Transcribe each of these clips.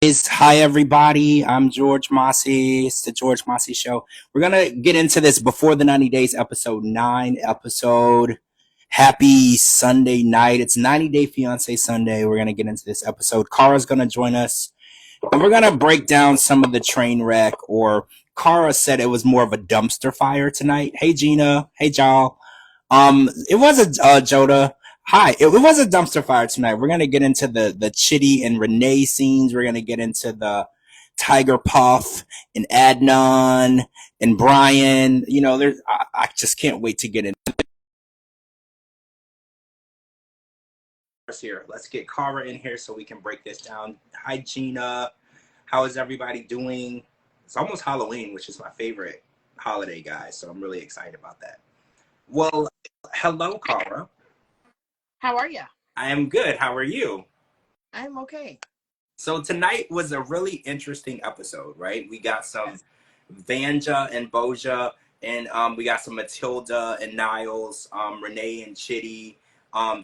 Hi everybody, I'm George Mossey. It's the George Mossey Show. We're gonna get into this before the 90 days, episode 9 episode. Happy Sunday night. It's 90 Day Fiance Sunday. We're gonna get into this episode. Kara's gonna join us and we're gonna break down some of the train wreck, or Kara said it was more of a dumpster fire tonight. Hey Gina, hey Jal. It was a Joda. Hi, it was a dumpster fire tonight. We're gonna get into the Chitty and Renee scenes. We're gonna get into the Tiger Puff and Adnan and Brian. You know, there's I just can't wait to get into this here. Let's get Kara in here so we can break this down. Hi Gina, how is everybody doing? It's almost Halloween, which is my favorite holiday, guys. So I'm really excited about that. Well, hello, Kara. How are you? I am good. How are you? I'm okay. So tonight was a really interesting episode, right? We got some Vanja and Boja, and we got some Matilda and Niles, Renee and Chitty,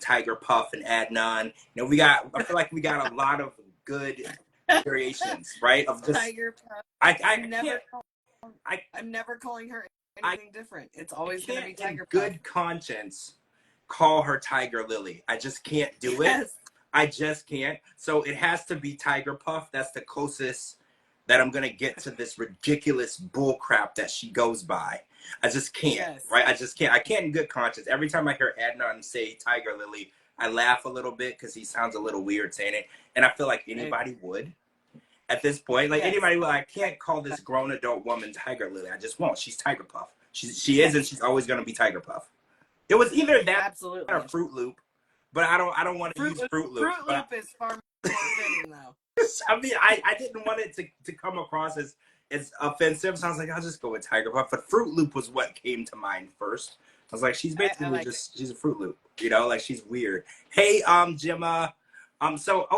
Tiger Puff and Adnan. You know, I feel like we got a lot of good variations, right? Of just Tiger Puff. I'm never calling her anything different. It's always going to be Tiger Puff. Good conscience call her Tiger Lily. I just can't do it. Yes. I just can't. So it has to be Tiger Puff. That's the closest that I'm gonna get to this ridiculous bull crap that she goes by. I just can't. Yes. Right? I just can't. I can't in good conscience. Every time I hear Adnan say Tiger Lily, I laugh a little bit because he sounds a little weird saying it. And I feel like anybody would at this point. Like anybody would. I can't call this grown adult woman Tiger Lily. I just won't. She's Tiger Puff. She is, and she's always gonna be Tiger Puff. It was either that Absolutely. or Fruit Loop, but I don't want to use Fruit Loop. Fruit Loop is far more fitting though. I mean, I didn't want it to come across as offensive, so I was like, I'll just go with Tiger Puff. But Fruit Loop was what came to mind first. I was like, she's basically she's a Fruit Loop, you know, like she's weird. Hey, Gemma. So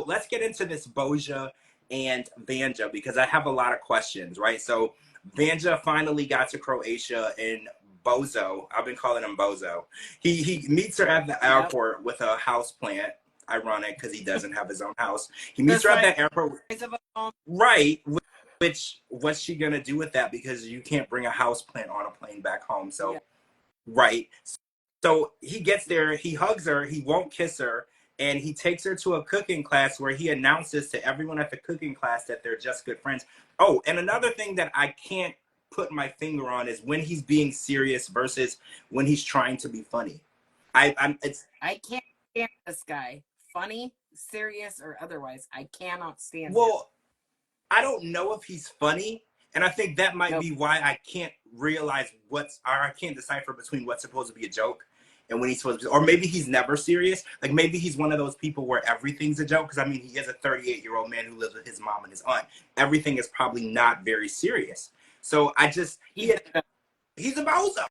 let's get into this Boja and Vanja because I have a lot of questions, right? So Vanja finally got to Croatia and Bozo, I've been calling him Bozo. He meets her at the airport with a house plant. Ironic because he doesn't have his own house. He meets her at the airport. Right. Which what's she gonna do with that? Because you can't bring a house plant on a plane back home. So right. So he gets there, he hugs her, he won't kiss her, and he takes her to a cooking class where he announces to everyone at the cooking class that they're just good friends. Oh, and another thing that I can't put my finger on is when he's being serious versus when he's trying to be funny. I can't stand this guy. Funny, serious, or otherwise. I cannot stand him. Well, I don't know if he's funny, and I think that might be why I can't realize I can't decipher between what's supposed to be a joke and when he's supposed to be, or maybe he's never serious. Like maybe he's one of those people where everything's a joke. Because I mean, he is a 38-year-old man who lives with his mom and his aunt. Everything is probably not very serious. So he's a bozo.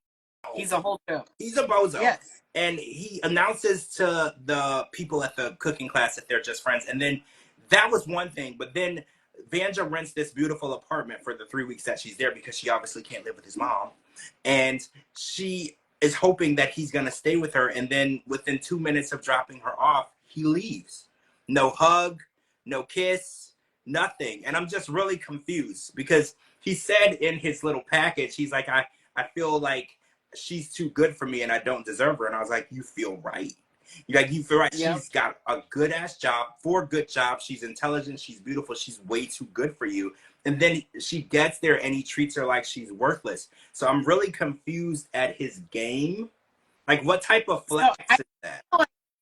He's a whole joke. He's a bozo. Yes. And he announces to the people at the cooking class that they're just friends. And then that was one thing. But then Vanja rents this beautiful apartment for the 3 weeks that she's there because she obviously can't live with his mom. And she is hoping that he's going to stay with her. And then within 2 minutes of dropping her off, he leaves. No hug, no kiss, nothing. And I'm just really confused because he said in his little package, he's like, I feel like she's too good for me and I don't deserve her. And I was like, you feel right. You feel right. Yep. She's got a good ass job, 4 good jobs. She's intelligent. She's beautiful. She's way too good for you. And then she gets there and he treats her like she's worthless. So I'm really confused at his game. Like what type of flex is that?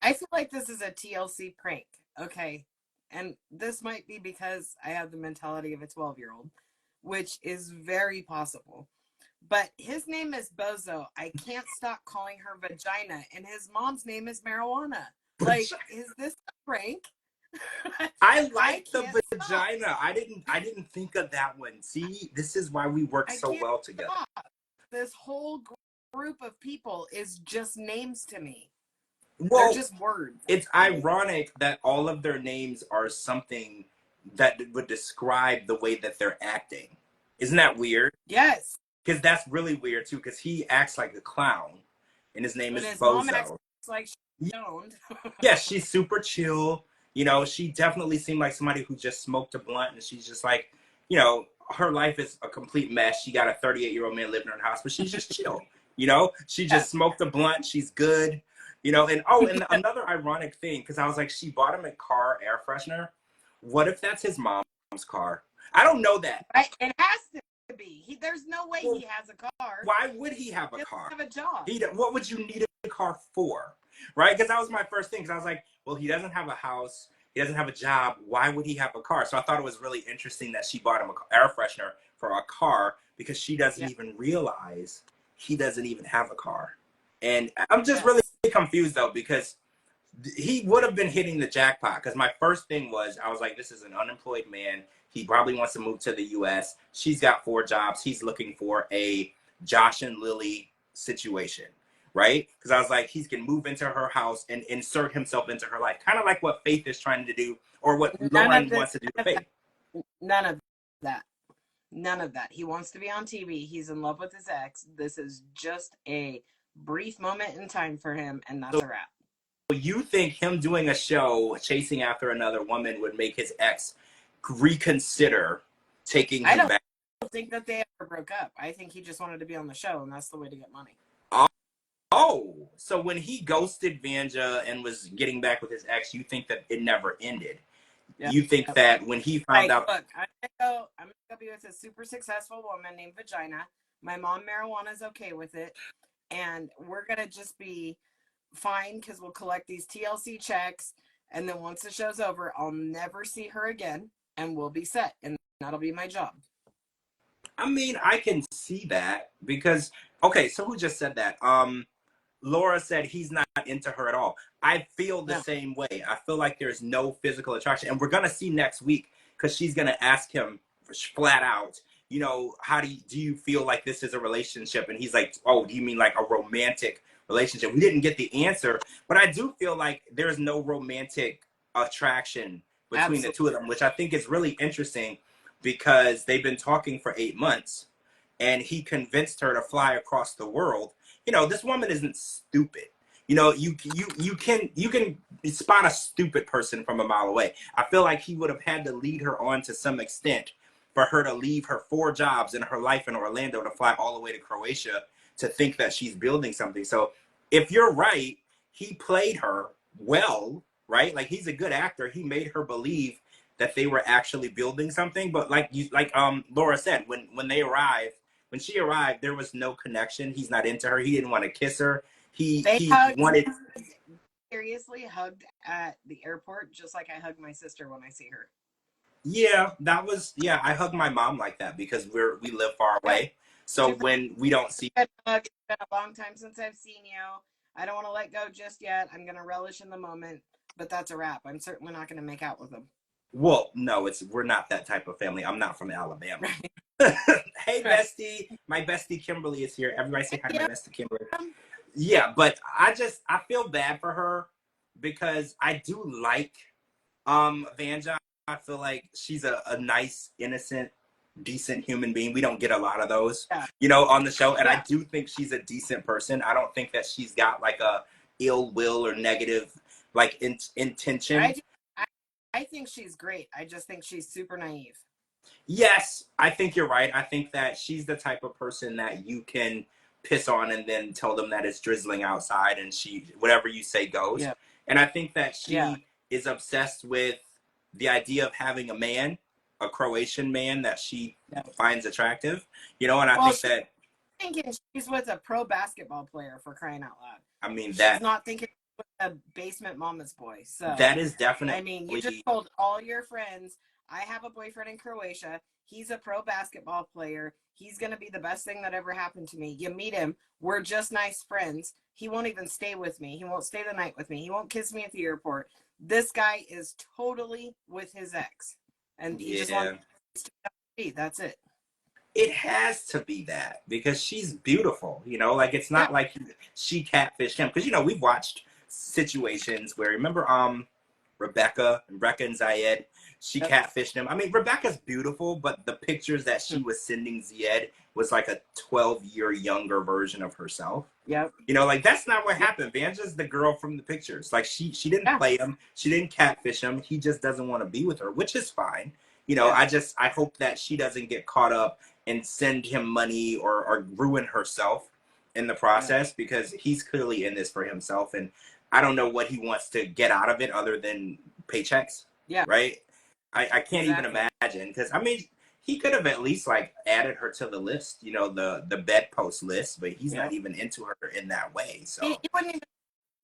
I feel like this is a TLC prank. Okay. And this might be because I have the mentality of a 12-year-old, which is very possible. But his name is Bozo. I can't stop calling her vagina, and his mom's name is marijuana. Like, is this a prank? I like the vagina. Stop. I didn't think of that one. See, this is why we work so well together. This whole group of people is just names to me. Well, they're just words. It's ironic that all of their names are something that would describe the way that they're acting. Isn't that weird? Yes. Because that's really weird too. Because he acts like a clown, and his name is Bozo. Mom acts like she's stoned. Yeah, she's super chill. You know, she definitely seemed like somebody who just smoked a blunt, and she's just like, you know, her life is a complete mess. She got a 38-year-old man living in her house, but she's just chill. You know, she Yeah. just smoked a blunt. She's good. You know, and oh, and another ironic thing, because I was like, she bought him a car air freshener. What if that's his mom's car? I don't know that. Right? It has to be. There's no way Well, he has a car. why would he have a He car? doesn't have a job. What would you need a car for? Right? Because that was my first thing. Because I was like, well, he doesn't have a house. He doesn't have a job. Why would he have a car? So I thought it was really interesting that she bought him an air freshener for a car because she doesn't even realize he doesn't even have a car. And I'm just really confused, though, because he would have been hitting the jackpot. Because my first thing was, I was like, this is an unemployed man. He probably wants to move to the U.S. She's got 4 jobs. He's looking for a Josh and Lily situation, right? Because I was like, he can move into her house and insert himself into her life. Kind of like what Faith is trying to do, or what Lauren wants to do to Faith. None of that. None of that. He wants to be on TV. He's in love with his ex. This is just a brief moment in time for him, and that's a wrap. You think him doing a show chasing after another woman would make his ex reconsider taking him back? I don't think that they ever broke up. I think he just wanted to be on the show, and that's the way to get money. Oh, so when he ghosted Vanja and was getting back with his ex, you think that it never ended? Yep. You think that when he found out... Look, I'm gonna go be with a super successful woman named Vagina. My mom marijuana is okay with it, and we're gonna just be fine because we'll collect these TLC checks, and then once the show's over, I'll never see her again, and we'll be set, and that'll be my job. I mean, I can see that because... Okay, so who just said that? Laura said he's not into her at all. I feel the same way. I feel like there's no physical attraction. And we're going to see next week because she's going to ask him flat out, you know, how do you feel like this is a relationship? And he's like, oh, do you mean like a romantic relationship? We didn't get the answer, but I do feel like there's no romantic attraction between the two of them, which I think is really interesting because they've been talking for 8 months and he convinced her to fly across the world. You know, this woman isn't stupid. You know, you can spot a stupid person from a mile away. I feel like he would have had to lead her on to some extent for her to leave her 4 jobs and her life in Orlando to fly all the way to Croatia to think that she's building something. So if you're right, he played her well, right? Like, he's a good actor. He made her believe that they were actually building something. But like Laura said, when she arrived, there was no connection. He's not into her. He didn't want to kiss her. He wanted... Seriously hugged at the airport, just like I hug my sister when I see her. Yeah, I hug my mom like that because we live far away. So when we don't see... It's been a long time since I've seen you. I don't want to let go just yet. I'm going to relish in the moment, but that's a wrap. I'm certainly not going to make out with him. Well, no, we're not that type of family. I'm not from Alabama. Right. Hey, bestie. My bestie Kimberly is here. Everybody say hi to my bestie Kimberly. Yeah, but I feel bad for her because I do like Vanja. I feel like she's a nice, innocent, decent human being. We don't get a lot of those, you know, on the show. And I do think she's a decent person. I don't think that she's got like a ill will or negative like intention. I think she's great. I just think she's super naive. Yes, I think you're right. I think that she's the type of person that you can piss on and then tell them that it's drizzling outside and whatever you say goes. Yeah. And I think that she is obsessed with the idea of having a man, a Croatian man that she finds attractive, you know, and I think that... thinking she's with a pro basketball player, for crying out loud. I mean, she's not thinking with a basement mama's boy. So that is definitely... I mean, you just told all your friends, I have a boyfriend in Croatia. He's a pro basketball player. He's going to be the best thing that ever happened to me. You meet him. We're just nice friends. He won't even stay with me. He won't stay the night with me. He won't kiss me at the airport. This guy is totally with his ex. And he just wants to be. That's it. It has to be that because she's beautiful, you know, like it's not like she catfished him. Because, you know, we've watched situations where, remember Rebecca and Zayed. She Yep. catfished him. I mean, Rebecca's beautiful, but the pictures that she was sending Zayed was like a 12-year younger version of herself. Yep. You know, like that's not what happened. Vanja's the girl from the pictures. Like she didn't play him. She didn't catfish him. He just doesn't want to be with her, which is fine. You know, I hope that she doesn't get caught up and send him money or ruin herself in the process because he's clearly in this for himself. And I don't know what he wants to get out of it other than paychecks. Yeah. Right. I can't even imagine because I mean, he could have at least like added her to the list, you know, the bedpost list, but he's not even into her in that way. So he wouldn't even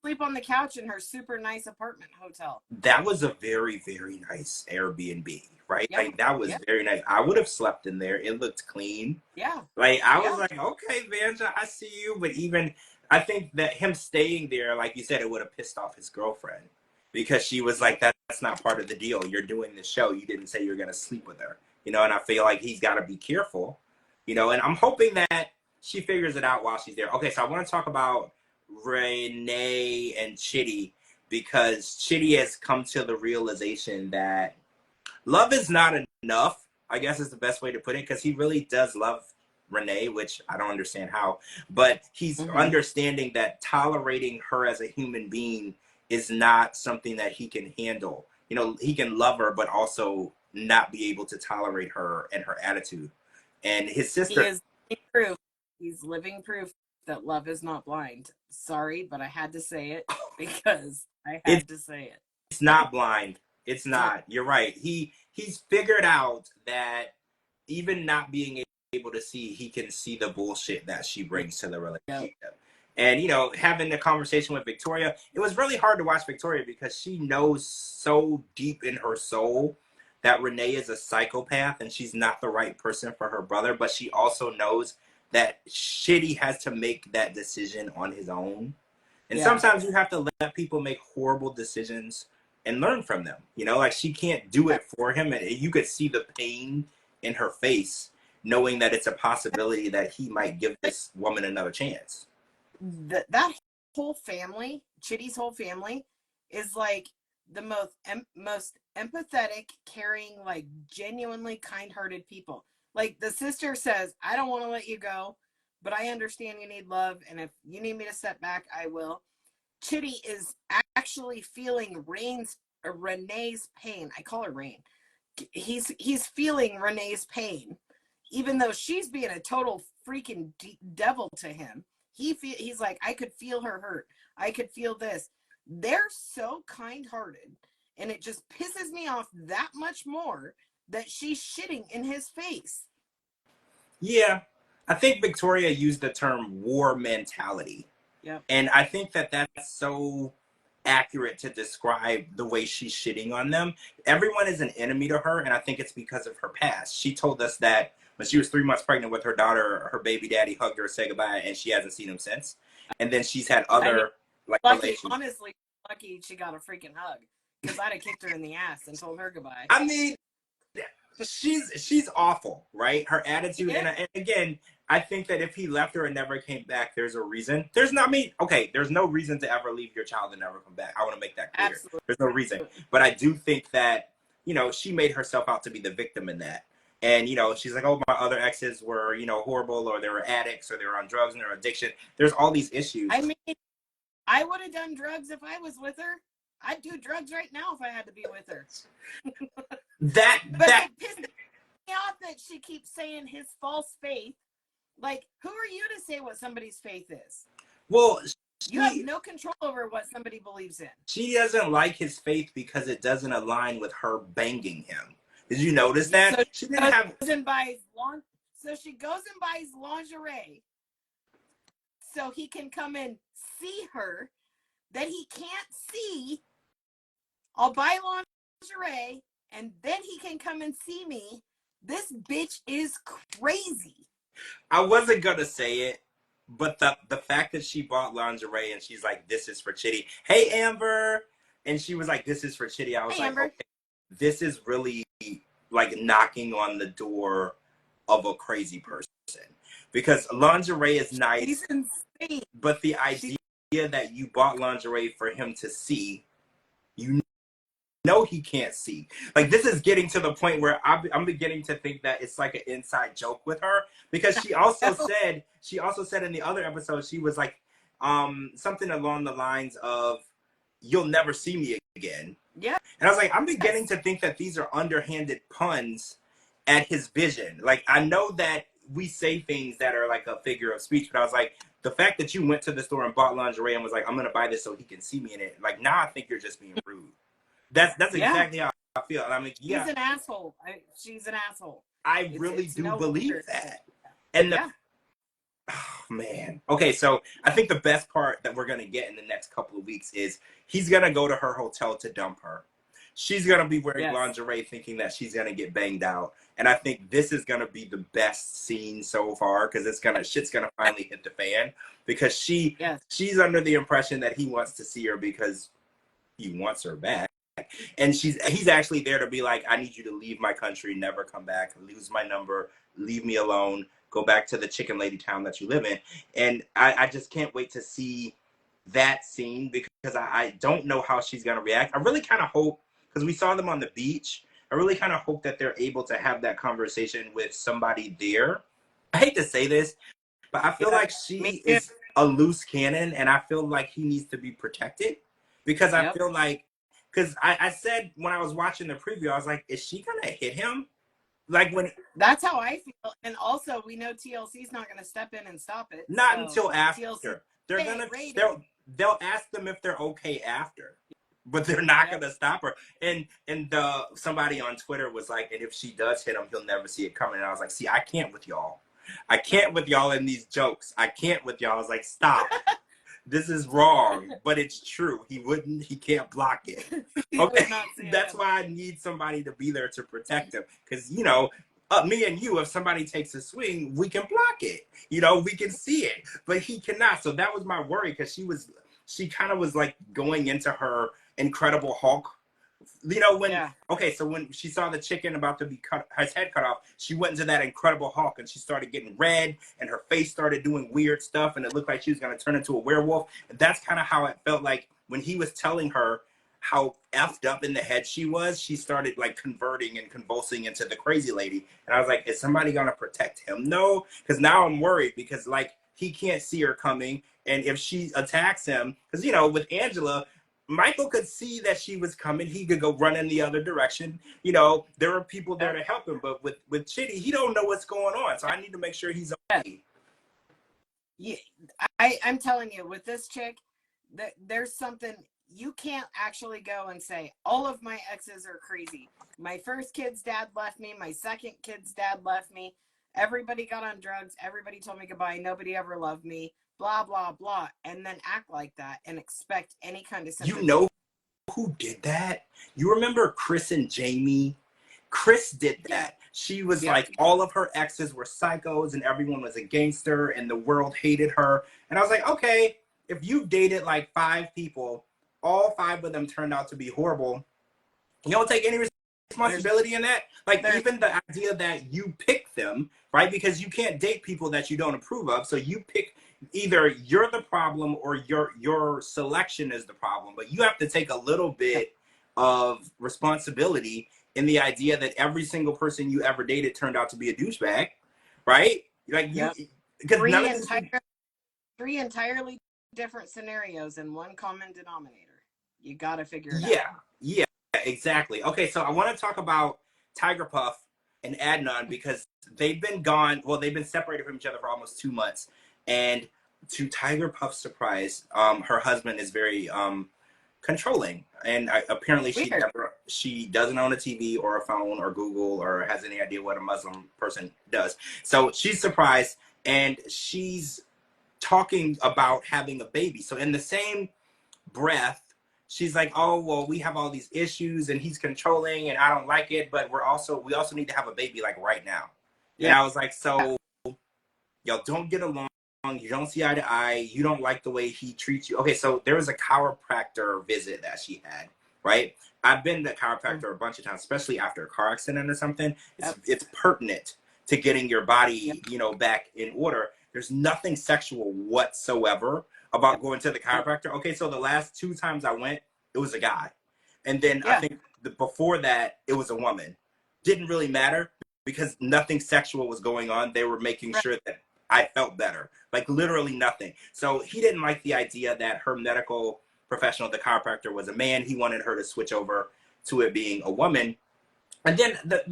sleep on the couch in her super nice apartment hotel. That was a very, very nice Airbnb, right? Like that was very nice. I would have slept in there. It looked clean. Yeah. Like I was like, okay, Vanja, I see you. But even I think that him staying there, like you said, it would have pissed off his girlfriend because she was like, that's not part of the deal. You're doing the show. You didn't say you're gonna sleep with her. You know, and I feel like he's got to be careful, you know, and I'm hoping that she figures it out while she's there. Okay, so I want to talk about Renee and Chitty because Chitty has come to the realization that love is not enough, I guess is the best way to put it, because he really does love Renee, which I don't understand how, but he's understanding that tolerating her as a human being is not something that he can handle. You know, he can love her, but also not be able to tolerate her and her attitude. And his sister... He is living proof. He's living proof that love is not blind. Sorry, but I had to say it because I had to say it. It's not blind. It's not. You're right. He's figured out that even not being able to see, he can see the bullshit that she brings to the relationship. Yep. And, you know, having the conversation with Victoria, it was really hard to watch Victoria because she knows so deep in her soul that Renee is a psychopath and she's not the right person for her brother. But she also knows that Shitty has to make that decision on his own. And sometimes you have to let people make horrible decisions and learn from them. You know, like she can't do it for him. And you could see the pain in her face, knowing that it's a possibility that he might give this woman another chance. That whole family, Chitty's whole family, is like the most empathetic, caring, like genuinely kind-hearted people. Like the sister says, I don't want to let you go, but I understand you need love, and if you need me to step back, I will. Chitty is actually feeling Renee's pain. I call her Rain. He's feeling Renee's pain, even though she's being a total freaking devil to him. He's like, I could feel her hurt. I could feel this. They're so kind-hearted, and it just pisses me off that much more that she's shitting in his face. Yeah, I think Victoria used the term war mentality. Yep. And I think that that's so accurate to describe the way she's shitting on them. Everyone is an enemy to her, and I think it's because of her past. She told us that when she was 3 months pregnant with her daughter, her baby daddy hugged her, said goodbye, and she hasn't seen him since. And then she's had other honestly, lucky she got a freaking hug, because I'd have kicked her in the ass and told her goodbye. I mean, she's awful, right? Her attitude, and again, I think that if he left her and never came back, there's a reason. There's no reason to ever leave your child and never come back. I want to make that clear. Absolutely. There's no reason. But I do think that, you know, she made herself out to be the victim in that. And, you know, she's like, oh, my other exes were, you know, horrible, or they were addicts, or they were on drugs and they're addiction. There's all these issues. I mean, I would have done drugs if I was with her. I'd do drugs right now if I had to be with her. But it pisses me off that she keeps saying his false faith. Like, who are you to say what somebody's faith is? Well, you have no control over what somebody believes in. She doesn't like his faith because it doesn't align with her banging him. Did you notice that? So she goes and buys lingerie so he can come and see her that he can't see. I'll buy lingerie and then he can come and see me. This bitch is crazy. I wasn't gonna say it, but the fact that she bought lingerie and she's like, this is for Chitty. Hey, Amber. And she was like, this is for Chitty. I was like, okay, this is really like knocking on the door of a crazy person. Because lingerie is nice. He's insane. But the idea that you bought lingerie for him to see, you know he can't see. Like, this is getting to the point where I'm beginning to think that it's like an inside joke with her, because she also said in the other episode, she was like, something along the lines of, "You'll never see me again." Yeah. And I was like, I'm beginning to think that these are underhanded puns at his vision. Like, I know that we say things that are like a figure of speech, but I was like, the fact that you went to the store and bought lingerie and was like, I'm gonna buy this so he can see me in it. Like, now I think you're just being rude. That's exactly how I feel. And I'm like, yeah, he's an asshole. She's an asshole. I really do believe that. And the, oh, man. Okay, so I think the best part that we're gonna get in the next couple of weeks is he's gonna go to her hotel to dump her. She's gonna be wearing lingerie, thinking that she's gonna get banged out. And I think this is gonna be the best scene so far, because shit's gonna finally hit the fan, because she's under the impression that he wants to see her because he wants her back. And he's actually there to be like, I need you to leave my country, never come back, lose my number, leave me alone, go back to the chicken lady town that you live in. And I just can't wait to see that scene, because I don't know how she's gonna react. I really kind of hope, because we saw them on the beach, I really kind of hope that they're able to have that conversation with somebody there. I hate to say this, but I feel like she is a loose cannon, and I feel like he needs to be protected, because I feel like, because I said when I was watching the preview, I was like, is she gonna hit him? Like, when that's how I feel. And also, we know TLC's not gonna step in and stop it. Not until after. TLC, they'll ask them if they're okay after, but they're not gonna stop her. And somebody on Twitter was like, and if she does hit him, he'll never see it coming. And I was like, see, I can't with y'all. I can't with y'all in these jokes. I can't with y'all. I was like, stop. This is wrong, but it's true. He can't block it. Okay, that's why I need somebody to be there to protect him. Because, you know, me and you, if somebody takes a swing, we can block it. You know, we can see it, but he cannot. So that was my worry, because she kind of was like going into her Incredible Hulk. You know, so when she saw the chicken about to be his head cut off, she went into that Incredible Hulk, and she started getting red, and her face started doing weird stuff, and it looked like she was going to turn into a werewolf. And that's kind of how it felt like when he was telling her how effed up in the head she was. She started like converting and convulsing into the crazy lady. And I was like, is somebody going to protect him? No, because now I'm worried, because like he can't see her coming. And if she attacks him, because, you know, with Angela, Michael could see that she was coming. He could go run in the other direction. You know, there are people there to help him. But with Chitty, he don't know what's going on. So I need to make sure he's okay. Yeah, I'm telling you, with this chick, there's something. You can't actually go and say, all of my exes are crazy. My first kid's dad left me. My second kid's dad left me. Everybody got on drugs. Everybody told me goodbye. Nobody ever loved me. Blah, blah, blah. And then act like that and expect any kind of sympathy. You know who did that? You remember Chris and Jamie? Chris did that. She was like, all of her exes were psychos and everyone was a gangster and the world hated her. And I was like, okay, if you've dated like 5 people, all 5 of them turned out to be horrible, you don't take any responsibility in that? Like, even the idea that you pick them, right? Because you can't date people that you don't approve of. So you pick, either you're the problem or your selection is the problem. But you have to take a little bit of responsibility in the idea that every single person you ever dated turned out to be a douchebag, right? Like, because three entirely different scenarios and one common denominator. You got to figure it out. Yeah, exactly. Okay, so I want to talk about Tiger Puff and Adnan, because they've been gone. Well, they've been separated from each other for almost 2 months. And to Tiger Puff's surprise, her husband is very controlling, and apparently she doesn't own a TV or a phone or Google or has any idea what a Muslim person does. So she's surprised, and she's talking about having a baby. So in the same breath, she's like, oh, well, we have all these issues and he's controlling and I don't like it, but we also need to have a baby like right now. And I was like, so y'all don't get along, you don't see eye to eye, you don't like the way he treats you. Okay, so there was a chiropractor visit that she had, right? I've been to chiropractor a bunch of times, especially after a car accident or something. It's pertinent to getting your body, you know, back in order. There's nothing sexual whatsoever about going to the chiropractor. Okay, so the last 2 times I went, it was a guy. And then I think before that, it was a woman. Didn't really matter because nothing sexual was going on. They were making sure that I felt better, like literally nothing. So he didn't like the idea that her medical professional, the chiropractor, was a man. He wanted her to switch over to it being a woman. And then the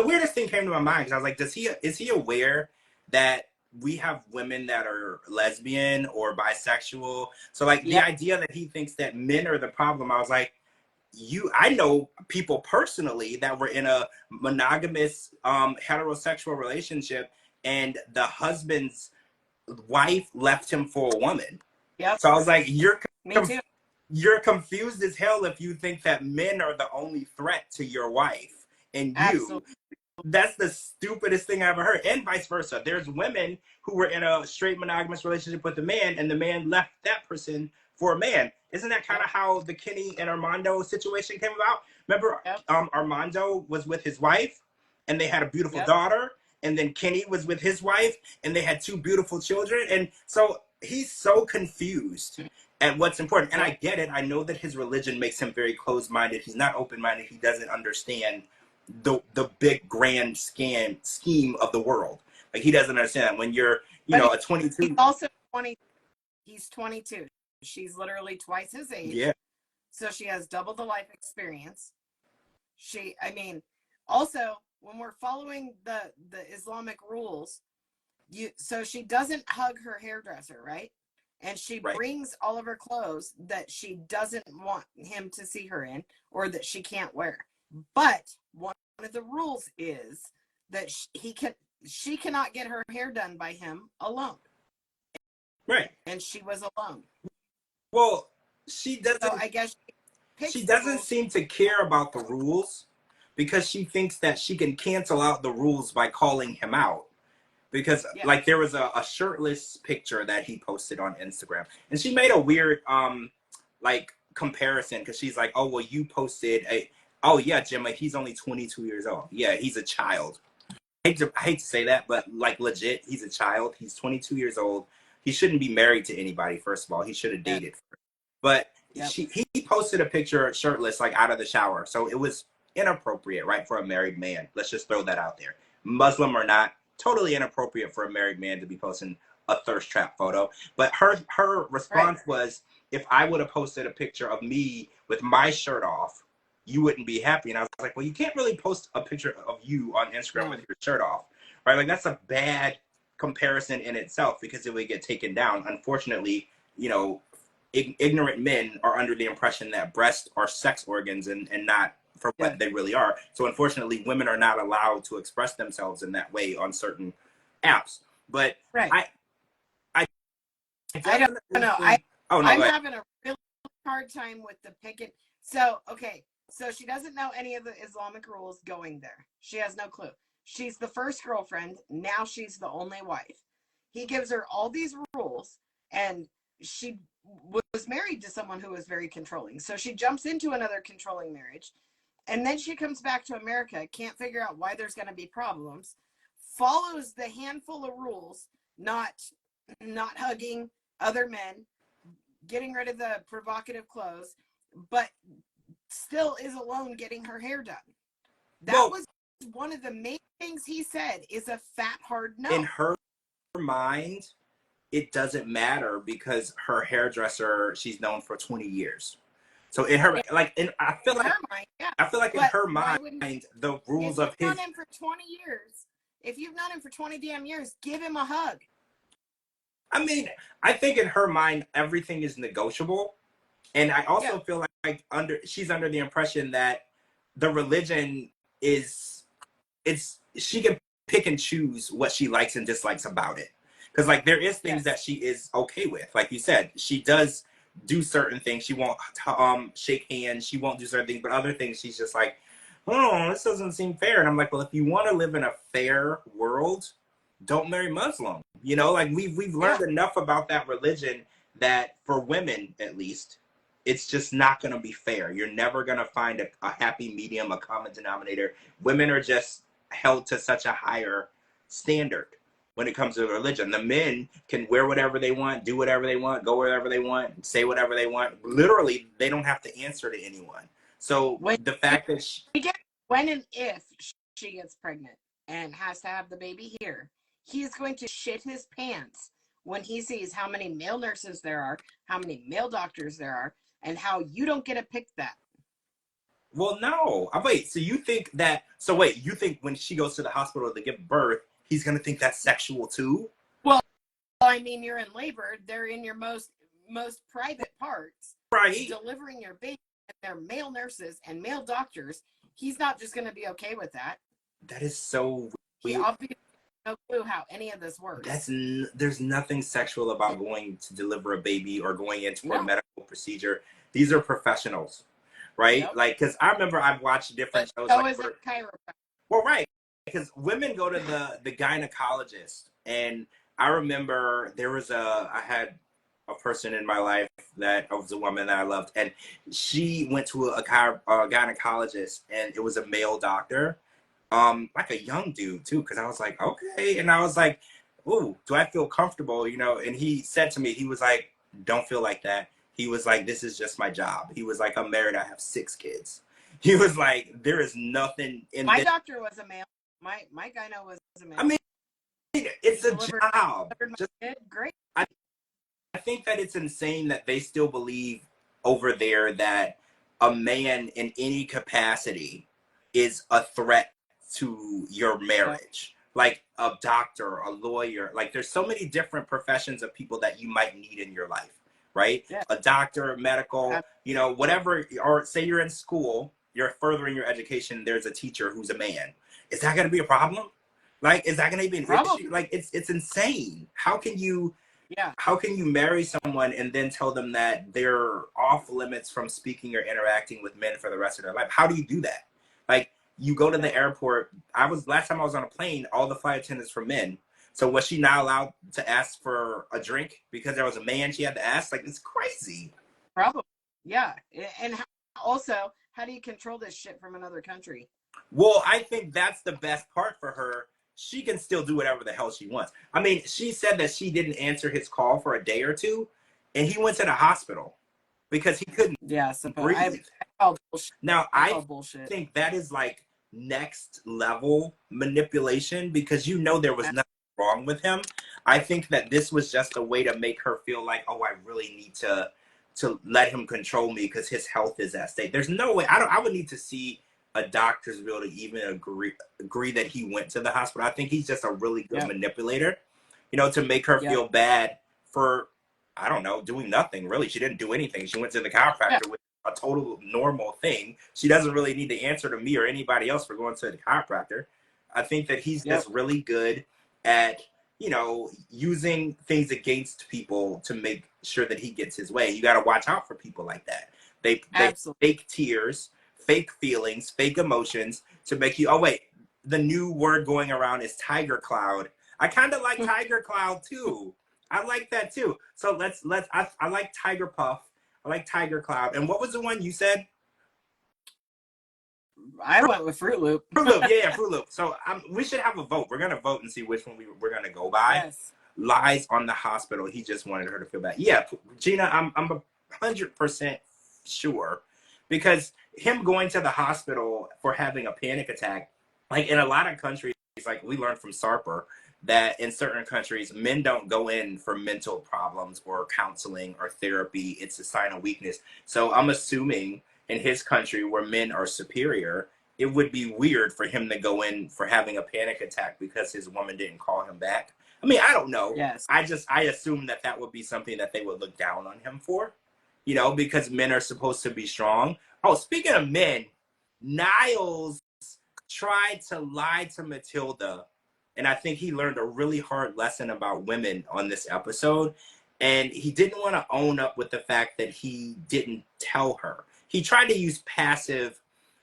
weirdest thing came to my mind because I was like, is he aware that we have women that are lesbian or bisexual? So like the idea that he thinks that men are the problem, I was like, I know people personally that were in a monogamous heterosexual relationship and the husband's wife left him for a woman. Yep. So I was like, Me too. You're confused as hell if you think that men are the only threat to your wife and you. Absolutely. That's the stupidest thing I ever heard. And vice versa. There's women who were in a straight monogamous relationship with a man and the man left that person for a man. Isn't that kind of how the Kenny and Armando situation came about? Remember, Armando was with his wife and they had a beautiful daughter, and then Kenny was with his wife and they had two beautiful children. And so he's so confused at what's important. And I get it. I know that his religion makes him very closed-minded. He's not open-minded. He doesn't understand the big grand scheme of the world. Like he doesn't understand that when you're, a 22. He's also 20. He's 22. She's literally twice his age. Yeah. So she has double the life experience. Also, when we're following the Islamic rules, so she doesn't hug her hairdresser, right? And she brings all of her clothes that she doesn't want him to see her in or that she can't wear. But one of the rules is that she cannot get her hair done by him alone. Right. And she was alone. Well, she doesn't. So I guess she doesn't seem to care about the rules because she thinks that she can cancel out the rules by calling him out. Because like there was a shirtless picture that he posted on Instagram, and she made a weird like comparison because she's like, oh well, you posted oh yeah, Gemma, he's only 22 years old. Yeah, he's a child. I hate to say that, but like legit, he's a child. He's 22 years old. He shouldn't be married to anybody. First of all, he should have dated. But he posted a picture shirtless, like out of the shower. So it was inappropriate, right, for a married man. Let's just throw that out there. Muslim or not, totally inappropriate for a married man to be posting a thirst trap photo. But her response was, if I would have posted a picture of me with my shirt off, you wouldn't be happy. And I was like, well, you can't really post a picture of you on Instagram with your shirt off, right? Like that's a bad comparison in itself because it would get taken down. Unfortunately, ignorant men are under the impression that breasts are sex organs and not for what they really are. So unfortunately, women are not allowed to express themselves in that way on certain apps. But I don't know. I'm having a really hard time with the picking. So, okay. So she doesn't know any of the Islamic rules going there. She has no clue. She's the first girlfriend. Now she's the only wife. He gives her all these rules, and she was married to someone who was very controlling. So she jumps into another controlling marriage, and then she comes back to America, can't figure out why there's going to be problems, follows the handful of rules, not hugging other men, getting rid of the provocative clothes, but still is alone getting her hair done. That was one of the main things he said is a fat, hard no. In her mind, it doesn't matter because her hairdresser, she's known for 20 years. So in her, I feel like in her mind, the rules of his. If you've known him for 20 years, if you've known him for 20 damn years, give him a hug. I mean, I think in her mind, everything is negotiable. And I also feel like she's under the impression that the religion she can pick and choose what she likes and dislikes about it. Because like there is things that she is okay with. Like you said, she does do certain things. She won't shake hands. She won't do certain things. But other things, she's just like, oh, this doesn't seem fair. And I'm like, well, if you want to live in a fair world, don't marry Muslim. Like we've learned enough about that religion that for women, at least, it's just not going to be fair. You're never going to find a happy medium, a common denominator. Women are just held to such a higher standard when it comes to religion. The men can wear whatever they want, do whatever they want, go wherever they want, say whatever they want. Literally, they don't have to answer to anyone. So When the fact that when and if she gets pregnant and has to have the baby here, he is going to shit his pants when he sees how many male nurses there are, how many male doctors there are, and how you don't get to pick that. well, no. Wait, so you think that, so wait, you think when she goes to the hospital to give birth, he's going to think that's sexual too? Well, I mean, you're in labor. They're in your most private parts. Right. Delivering your baby. And they're male nurses and male doctors. He's not just going to be okay with that. That is so He weird. obviously has no clue how any of this works. There's nothing sexual about going to deliver a baby or going in for a No. medical procedure. These are professionals, right? Yep. Like, because I remember I've watched different shows. So like is it chiropractor. Well, right, because women go to the gynecologist, and I remember I had a person in my life that was a woman that I loved, and she went to a gynecologist, and it was a male doctor, like a young dude too, because I was like, okay, and I was like, ooh, do I feel comfortable, you know? And he said to me, he was like, don't feel like that. He was like, this is just my job. He was like, I'm married, I have 6 kids. He was like, there is nothing in My this. doctor was a male. My gyno was a male. I mean, it's a job. Great. I think that it's insane that they still believe over there that a man in any capacity is a threat to your marriage. Like a doctor, a lawyer. Like there's so many different professions of people that you might need in your life, right? Yeah. A doctor, medical, you know, whatever. Or say you're in school, you're furthering your education, there's a teacher who's a man. Is that going to be a problem? Like, is that going to be an issue? Like, it's insane. How can you marry someone and then tell them that they're off limits from speaking or interacting with men for the rest of their life? How do you do that? Like, you go to the airport. Last time I was on a plane, all the flight attendants were men. So was she not allowed to ask for a drink because there was a man she had to ask? Like, it's crazy. Probably. Yeah. And also, how do you control this shit from another country? Well, I think that's the best part for her. She can still do whatever the hell she wants. I mean, she said that she didn't answer his call for a day or two, and he went to the hospital because he couldn't breathe. Now, I think that is like next level manipulation because you know there was nothing wrong with him. I think that this was just a way to make her feel like, oh, I really need to let him control me because his health is at stake. There's no way. I would need to see a doctor's bill to even agree that he went to the hospital. I think he's just a really good manipulator, you know, to make her feel bad for, I don't know, doing nothing really. She didn't do anything. She went to the chiropractor with a total normal thing. She doesn't really need to answer to me or anybody else for going to the chiropractor. I think that he's just really good at, you know, using things against people to make sure that he gets his way. You got to watch out for people like that. They fake tears, fake feelings, fake emotions to make you, oh wait, the new word going around is tiger cloud. I kind of like tiger cloud too. I like that too. So I like tiger puff. I like tiger cloud. And what was the one you said? I went with Fruit Loop. Fruit Loop, yeah, Fruit Loop. So we should have a vote. We're gonna vote and see which one we're gonna go by. Yes. Lies on the hospital. He just wanted her to feel bad. Yeah, Gina, I'm 100% sure, because him going to the hospital for having a panic attack, like in a lot of countries, like we learned from Sarper, that in certain countries, men don't go in for mental problems or counseling or therapy. It's a sign of weakness. So I'm assuming in his country where men are superior, it would be weird for him to go in for having a panic attack because his woman didn't call him back. I mean, I don't know. Yes. I assume that would be something that they would look down on him for, you know, because men are supposed to be strong. Oh, speaking of men, Niles tried to lie to Matilda, and I think he learned a really hard lesson about women on this episode, and he didn't want to own up with the fact that he didn't tell her. He tried to use passive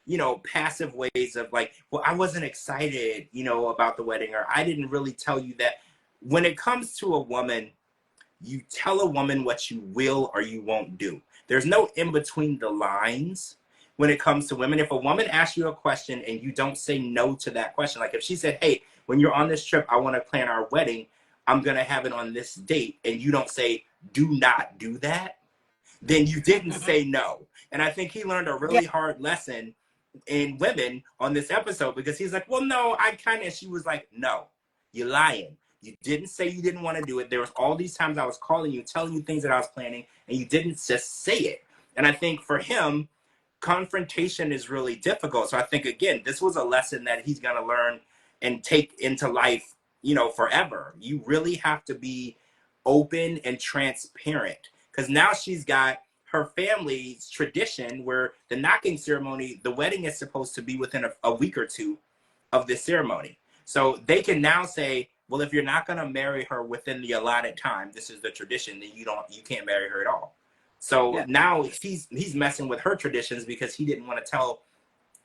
ways of like, well, I wasn't excited, you know, about the wedding, or I didn't really tell you that. When it comes to a woman, you tell a woman what you will or you won't do. There's no in between the lines when it comes to women. If a woman asks you a question and you don't say no to that question, like if she said, hey, when you're on this trip, I want to plan our wedding, I'm going to have it on this date, and you don't say, do not do that, then you didn't say no. And I think he learned a really hard lesson in women on this episode, because he's like, well, no, I kind of, she was like, no, you're lying. You didn't say you didn't want to do it. There was all these times I was calling you, telling you things that I was planning, and you didn't just say it. And I think for him, confrontation is really difficult. So I think, again, this was a lesson that he's going to learn and take into life, you know, forever. You really have to be open and transparent, because now she's got her family's tradition where the knocking ceremony, the wedding is supposed to be within a week or two of this ceremony. So they can now say, well, if you're not going to marry her within the allotted time, this is the tradition, then you can't marry her at all. So now he's messing with her traditions because he didn't want to tell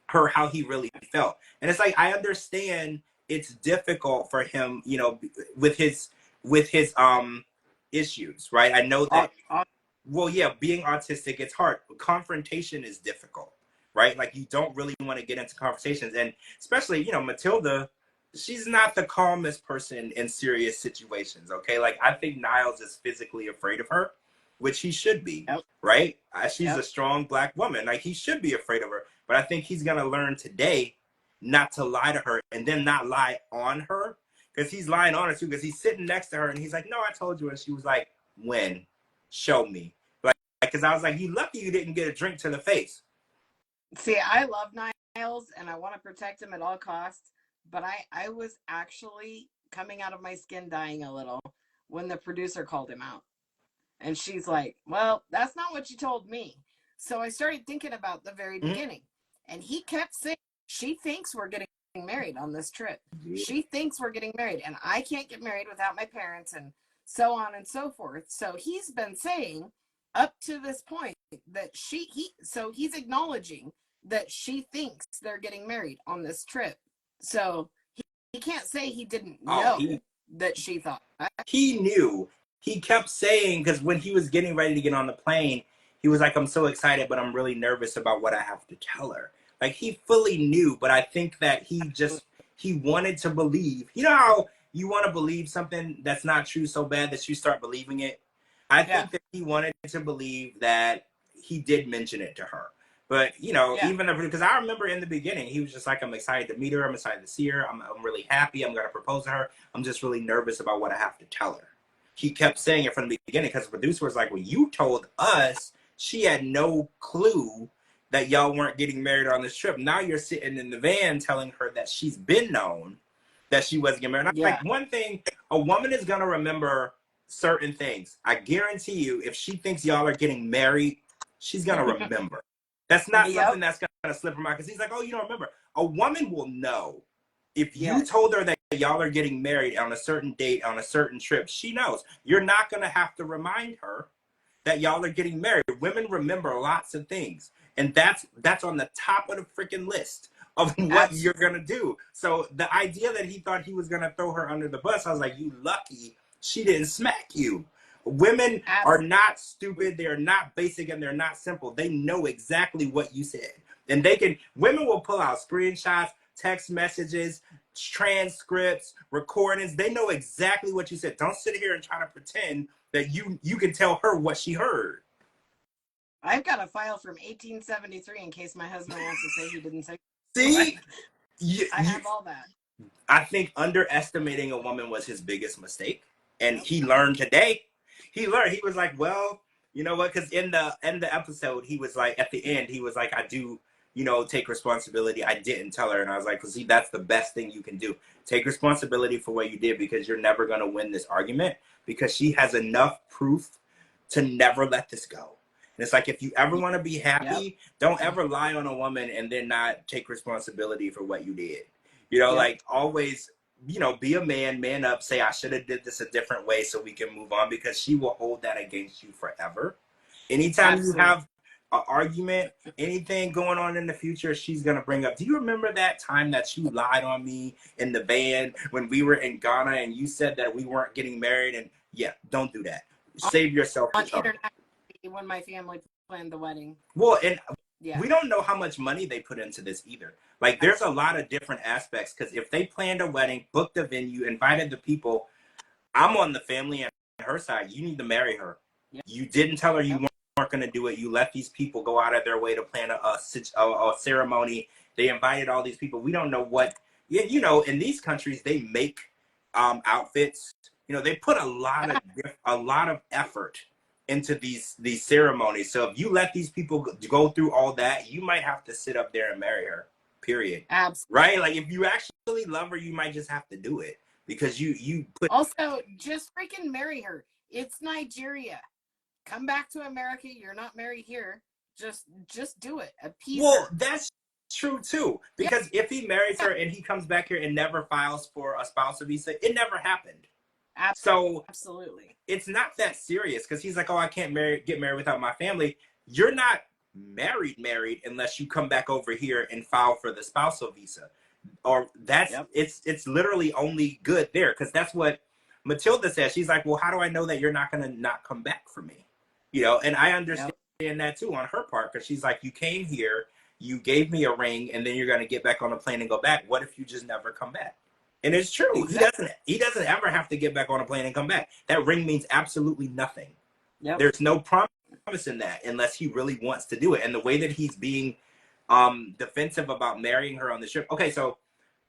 her how he really felt. And it's like, I understand it's difficult for him, you know, with his issues, right? I know that, well, yeah, being autistic, it's hard. Confrontation is difficult, right? Like, you don't really want to get into conversations. And especially, you know, Matilda, she's not the calmest person in serious situations, okay? Like, I think Niles is physically afraid of her, which he should be, right? She's a strong Black woman. Like, he should be afraid of her. But I think he's going to learn today not to lie to her, and then not lie on her, because he's lying on her too, because he's sitting next to her and he's like, no, I told you. And she was like, when? Show me. Like, because I was like, you lucky you didn't get a drink to the face. See, I love Niles and I want to protect him at all costs, but I was actually coming out of my skin dying a little when the producer called him out. And she's like, well, that's not what you told me. So I started thinking about the very beginning. And he kept saying, she thinks we're getting married on this trip. She thinks we're getting married. And I can't get married without my parents, and so on and so forth. So he's been saying up to this point that so he's acknowledging that she thinks they're getting married on this trip. So he can't say he didn't know that she thought that. He knew. He kept saying, because when he was getting ready to get on the plane, he was like, I'm so excited, but I'm really nervous about what I have to tell her. Like, he fully knew, but I think that he wanted to believe. You know how you want to believe something that's not true so bad that you start believing it? I think that he wanted to believe that he did mention it to her. But, you know, even because I remember in the beginning, he was just like, I'm excited to meet her. I'm excited to see her. I'm really happy. I'm going to propose to her. I'm just really nervous about what I have to tell her. He kept saying it from the beginning, because the producer was like, well, you told us she had no clue that y'all weren't getting married on this trip. Now you're sitting in the van telling her that she's been known that she wasn't getting married. And I'm like, one thing, a woman is going to remember certain things. I guarantee you, if she thinks y'all are getting married, she's going to remember. That's not something that's going to slip her mind, because he's like, oh, you don't remember. A woman will know. If you told her that y'all are getting married on a certain date, on a certain trip, she knows. You're not going to have to remind her that y'all are getting married. Women remember lots of things. And that's on the top of the freaking list of what you're going to do. So the idea that he thought he was going to throw her under the bus, I was like, you lucky she didn't smack you. Women are not stupid. They're not basic, and they're not simple. They know exactly what you said. And women will pull out screenshots, text messages, transcripts, recordings. They know exactly what you said. Don't sit here and try to pretend that you can tell her what she heard. I've got a file from 1873 in case my husband wants to say he didn't say. See? I have all that. I think underestimating a woman was his biggest mistake. And he learned today. He was like, well, you know what? Because in the episode, he was like, at the end, he was like, I do, you know, take responsibility. I didn't tell her. And I was like, well, see, that's the best thing you can do. Take responsibility for what you did, because you're never going to win this argument, because she has enough proof to never let this go. And it's like, if you ever want to be happy, don't ever lie on a woman and then not take responsibility for what you did. You know, like, always, you know, be a man up, say, I should have did this a different way so we can move on, because she will hold that against you forever. Anytime you have an argument, anything going on in the future, she's going to bring up, do you remember that time that you lied on me in the van when we were in Ghana and you said that we weren't getting married? And don't do that. Save yourself on internet when my family planned the wedding. Well, and we don't know how much money they put into this either. Like, there's a lot of different aspects, because if they planned a wedding, booked a venue, invited the people, I'm on the family and her side. You need to marry her. You didn't tell her you weren't weren't going to do it. You let these people go out of their way to plan a ceremony. They invited all these people. We don't know what, you know, in these countries, they make outfits. You know, they put a lot of effort into these ceremonies. So if you let these people go through all that, you might have to sit up there and marry her. Period. Absolutely. Right? Like if you actually love her, you might just have to do it because you put. Also, just freaking marry her. It's Nigeria. Come back to America. You're not married here. Just do it. Appease her. That's true too. Because if he marries her and he comes back here and never files for a spousal visa, it never happened. So absolutely, it's not that serious because he's like, oh, I can't get married without my family. You're not married unless you come back over here and file for the spousal visa. Or it's literally only good there because that's what Matilda says. She's like, well, how do I know that you're not going to not come back for me? You know, and I understand that too on her part because she's like, you came here, you gave me a ring, and then you're going to get back on a plane and go back. What if you just never come back? And it's true. Exactly. He doesn't ever have to get back on a plane and come back. That ring means absolutely nothing. There's no promise in that unless he really wants to do it. And the way that he's being defensive about marrying her on the trip. Okay, so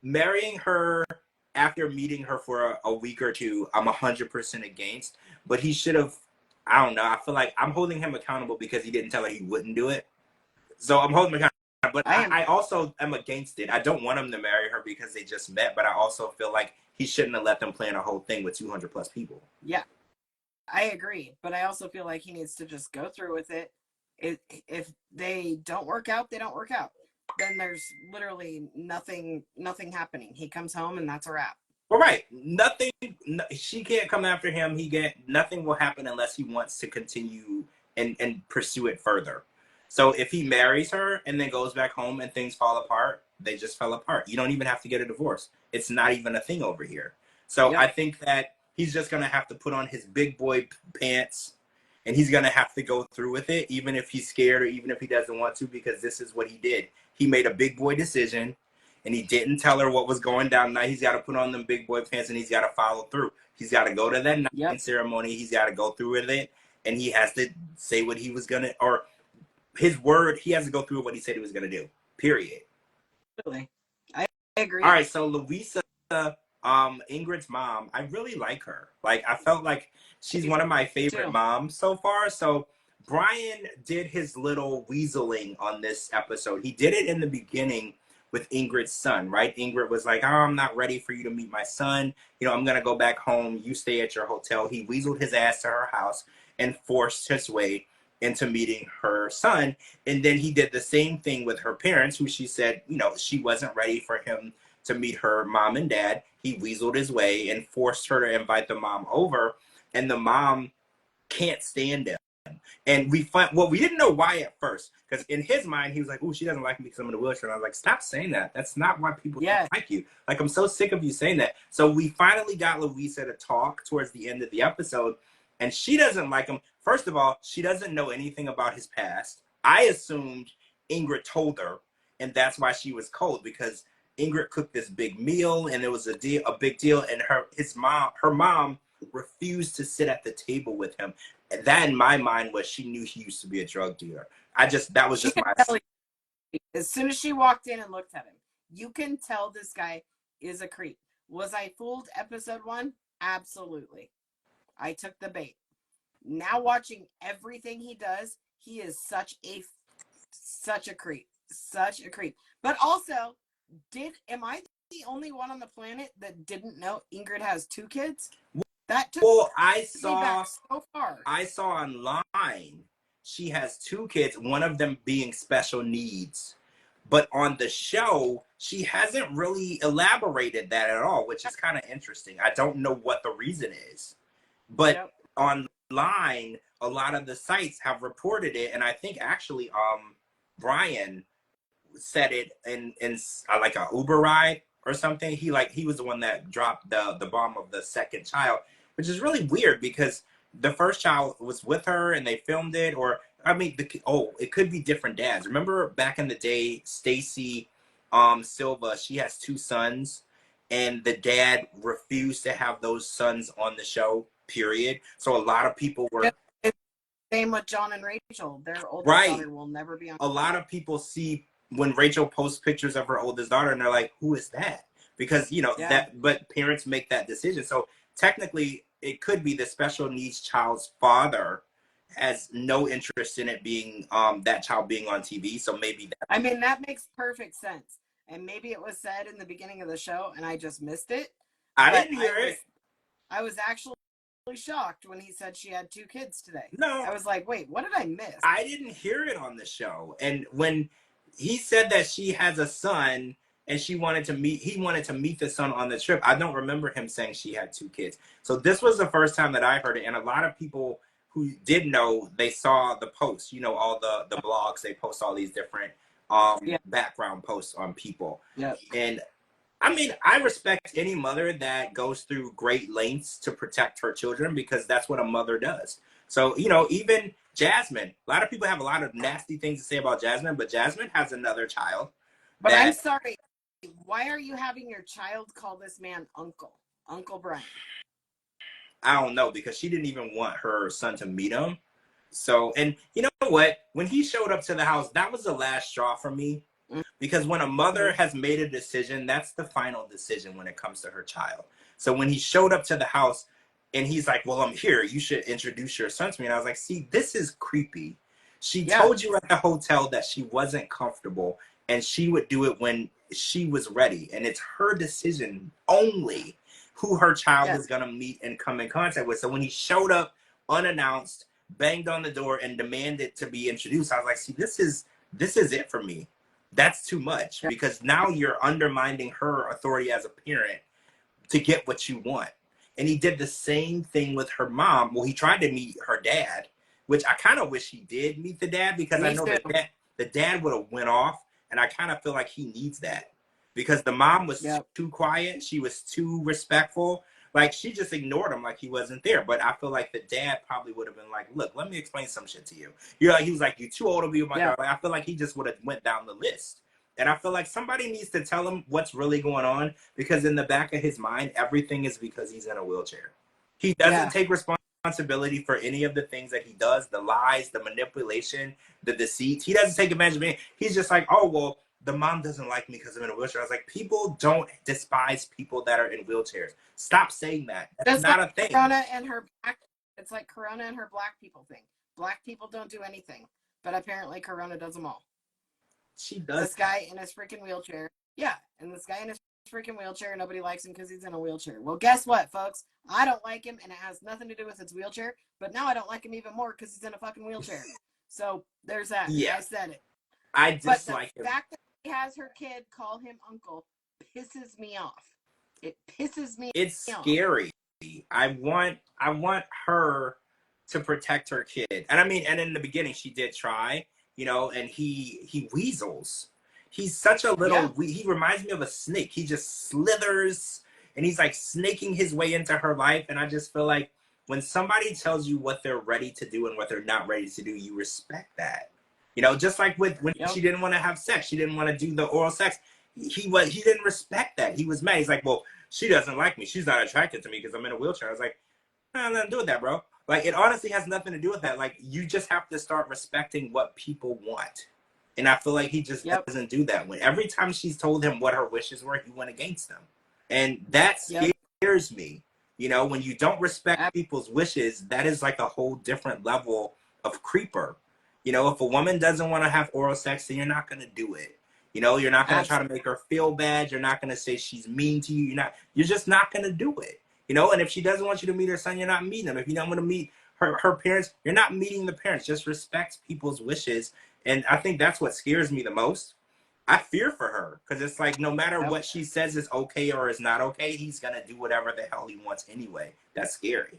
marrying her after meeting her for a week or two, I'm 100% against. But he should have. I don't know. I feel like I'm holding him accountable because he didn't tell her he wouldn't do it. So I'm holding him accountable. But I also am against it. I don't want him to marry her because they just met. But I also feel like he shouldn't have let them plan a whole thing with 200 plus people. Yeah, I agree. But I also feel like he needs to just go through with it. If they don't work out, they don't work out. Then there's literally nothing happening. He comes home and that's a wrap. Well, right. Nothing. She can't come after him. Nothing will happen unless he wants to continue and pursue it further. So if he marries her and then goes back home and things fall apart, they just fell apart. You don't even have to get a divorce. It's not even a thing over here. So I think that he's just going to have to put on his big boy pants and he's going to have to go through with it, even if he's scared or even if he doesn't want to, because this is what he did. He made a big boy decision and he didn't tell her what was going down. Now he's got to put on them big boy pants and he's got to follow through. He's got to go to that night ceremony. He's got to go through with it and he has to say what he was going to, or his word, he has to go through what he said he was going to do. Period. Really? I agree. All right, so Louisa, Ingrid's mom, I really like her. Like, I felt like she's one of my favorite moms so far. So Brian did his little weaseling on this episode. He did it in the beginning with Ingrid's son, right? Ingrid was like, oh, I'm not ready for you to meet my son. You know, I'm going to go back home. You stay at your hotel. He weaseled his ass to her house and forced his way into meeting her son. And then he did the same thing with her parents, who she said, you know, she wasn't ready for him to meet her mom and dad. He weaseled his way and forced her to invite the mom over. And the mom can't stand him. And we didn't know why at first, because in his mind, he was like, oh, she doesn't like me because I'm in a wheelchair. And I was like, stop saying that. That's not why people don't like you. Like, I'm so sick of you saying that. So we finally got Louisa to talk towards the end of the episode. And she doesn't like him. First of all, she doesn't know anything about his past. I assumed Ingrid told her, and that's why she was cold, because Ingrid cooked this big meal, and it was a big deal. And her mom refused to sit at the table with him. And that, in my mind, was she knew he used to be a drug dealer. That was just my. As soon as she walked in and looked at him, you can tell this guy is a creep. Was I fooled episode 1? Absolutely. I took the bait. Now watching everything he does, he is such a creep. Such a creep. But also, am I the only one on the planet that didn't know Ingrid has 2 kids? That took me back so far. I saw online she has 2 kids, one of them being special needs. But on the show, she hasn't really elaborated that at all, which is kind of interesting. I don't know what the reason is. But online, a lot of the sites have reported it, and I think actually Brian said it in like a Uber ride or something. He was the one that dropped the bomb of the second child, which is really weird because the first child was with her and they filmed it. Or I mean, it could be different dads. Remember back in the day, Stacy Silva, she has 2 sons, and the dad refused to have those sons on the show. Period. So a lot of people were. Same with John and Rachel. Their oldest Right. daughter will never be on. A lot of people see when Rachel posts pictures of her oldest daughter and they're like, who is that? Because, you know, that, but parents make that decision. So technically, it could be the special needs child's father has no interest in it being, that child being on TV. So maybe that. I mean, that makes perfect sense. And maybe it was said in the beginning of the show and I just missed it. I But didn't hear it. I was actually shocked when he said she had 2 kids today. No. I was like, wait, what did I miss? I didn't hear it on the show. And when he said that she has a son and he wanted to meet the son on the trip, I don't remember him saying she had 2 kids. So this was the first time that I heard it. And a lot of people who did know, they saw the posts, you know, all the blogs, they post all these different background posts on people. Yeah. And I mean, I respect any mother that goes through great lengths to protect her children because that's what a mother does. So, you know, even Jasmine, a lot of people have a lot of nasty things to say about Jasmine, but Jasmine has another child. But I'm sorry, why are you having your child call this man Uncle Brian? I don't know, because she didn't even want her son to meet him. So, and you know what? When he showed up to the house, that was the last straw for me. Because when a mother has made a decision, that's the final decision when it comes to her child. So when he showed up to the house and he's like, well, I'm here, you should introduce your son to me. And I was like, see, this is creepy. She told you at the hotel that she wasn't comfortable and she would do it when she was ready. And it's her decision only who her child is going to meet and come in contact with. So when he showed up unannounced, banged on the door and demanded to be introduced, I was like, see, this is it for me. That's too much because now you're undermining her authority as a parent to get what you want. And he did the same thing with her mom. Well, he tried to meet her dad, which I kind of wish he did meet the dad because I know that the dad would have went off. And I kind of feel like he needs that because the mom was too quiet. She was too respectful. Like she just ignored him like he wasn't there. But I feel like the dad probably would have been like, look, let me explain some shit to you. You're like, he was like, you're too old to be with my daughter. Like, I feel like he just would have went down the list. And I feel like somebody needs to tell him what's really going on because in the back of his mind, everything is because he's in a wheelchair. He doesn't take responsibility for any of the things that he does, the lies, the manipulation, the deceit. He doesn't take advantage of me. He's just like, oh, well, the mom doesn't like me because I'm in a wheelchair. I was like, people don't despise people that are in wheelchairs. Stop saying that. That's not a thing. Corona and her black, it's like Corona and her black people thing. Black people don't do anything, but apparently Corona does them all. She does. This guy in his freaking wheelchair. Yeah, and this guy in his freaking wheelchair, nobody likes him because he's in a wheelchair. Well, guess what, folks? I don't like him, and it has nothing to do with his wheelchair, but now I don't like him even more because he's in a fucking wheelchair. So there's that. Yeah. I said it. I dislike him. But the fact that he has her kid call him uncle pisses me off. It pisses me off. It's scary. I want her to protect her kid. And I mean, and in the beginning she did try, you know, and he weasels. He's such a little, he reminds me of a snake. He just slithers and he's like snaking his way into her life. And I just feel like when somebody tells you what they're ready to do and what they're not ready to do, you respect that. You know, just like with when she didn't want to have sex, she didn't want to do the oral sex. He didn't respect that. He was mad. He's like, well, she doesn't like me. She's not attracted to me because I'm in a wheelchair. I was like, nothing to do with that, bro. Like, it honestly has nothing to do with that. Like, you just have to start respecting what people want. And I feel like he just doesn't do that. When every time she's told him what her wishes were, he went against them. And that scares me. You know, when you don't respect people's wishes, that is like a whole different level of creeper. You know, if a woman doesn't want to have oral sex, then you're not going to do it. You know, you're not going to try to make her feel bad. You're not going to say she's mean to you. You're just not going to do it. You know, and if she doesn't want you to meet her son, you're not meeting them. If you don't want to meet her parents, you're not meeting the parents. Just respect people's wishes. And I think that's what scares me the most. I fear for her because it's like no matter what she says is okay or is not okay, he's going to do whatever the hell he wants anyway. That's scary.